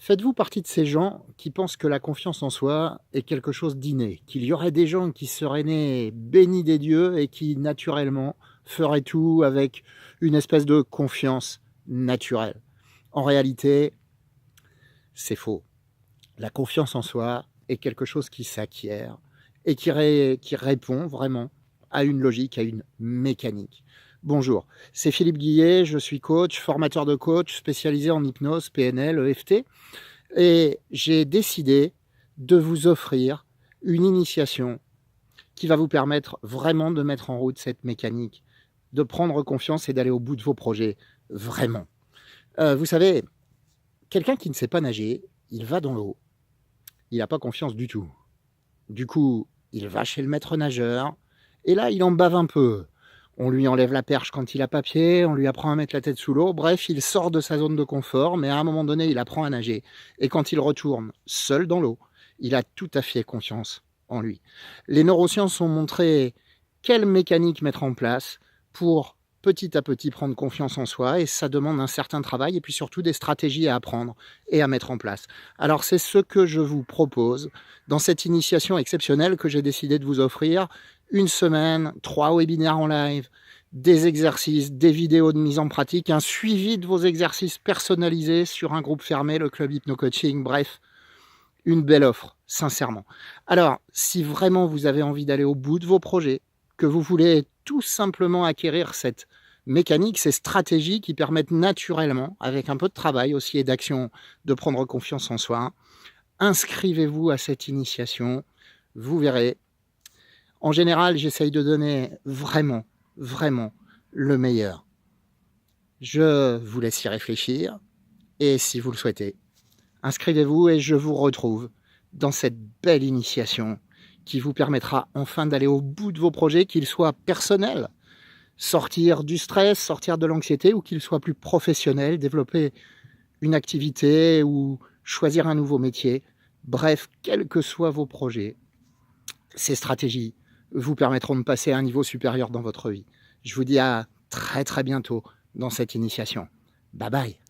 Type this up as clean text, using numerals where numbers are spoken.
Faites-vous partie de ces gens qui pensent que la confiance en soi est quelque chose d'inné? Qu'il y aurait des gens qui seraient nés bénis des dieux et qui, naturellement, feraient tout avec une espèce de confiance naturelle? En réalité, c'est faux. La confiance en soi est quelque chose qui s'acquiert et qui répond vraiment à une logique, à une mécanique. Bonjour, c'est Philippe Guillet, je suis coach, formateur de coach spécialisé en hypnose, PNL, EFT. Et j'ai décidé de vous offrir une initiation qui va vous permettre vraiment de mettre en route cette mécanique, de prendre confiance et d'aller au bout de vos projets, vraiment. Vous savez, quelqu'un qui ne sait pas nager, il va dans l'eau, il n'a pas confiance du tout. Du coup, il va chez le maître nageur et là, il en bave un peu. On lui enlève la perche quand il a pas pied, on lui apprend à mettre la tête sous l'eau. Bref, il sort de sa zone de confort, mais à un moment donné, il apprend à nager. Et quand il retourne seul dans l'eau, il a tout à fait confiance en lui. Les neurosciences ont montré quelle mécanique mettre en place pour petit à petit prendre confiance en soi, et ça demande un certain travail et puis surtout des stratégies à apprendre et à mettre en place. Alors c'est ce que je vous propose dans cette initiation exceptionnelle que j'ai décidé de vous offrir. Une semaine, 3 webinaires en live, des exercices, des vidéos de mise en pratique, un suivi de vos exercices personnalisés sur un groupe fermé, le club Hypno Coaching, bref, une belle offre, sincèrement. Alors, si vraiment vous avez envie d'aller au bout de vos projets, que vous voulez tout simplement acquérir cette mécanique, ces stratégies qui permettent naturellement, avec un peu de travail aussi et d'action, de prendre confiance en soi, inscrivez-vous à cette initiation, vous verrez. En général, j'essaye de donner vraiment, vraiment le meilleur. Je vous laisse y réfléchir et si vous le souhaitez, inscrivez-vous et je vous retrouve dans cette belle initiation qui vous permettra enfin d'aller au bout de vos projets, qu'ils soient personnels, sortir du stress, sortir de l'anxiété, ou qu'ils soient plus professionnels, développer une activité ou choisir un nouveau métier. Bref, quels que soient vos projets, ces stratégies vous permettront de passer à un niveau supérieur dans votre vie. Je vous dis à très très bientôt dans cette initiation. Bye bye.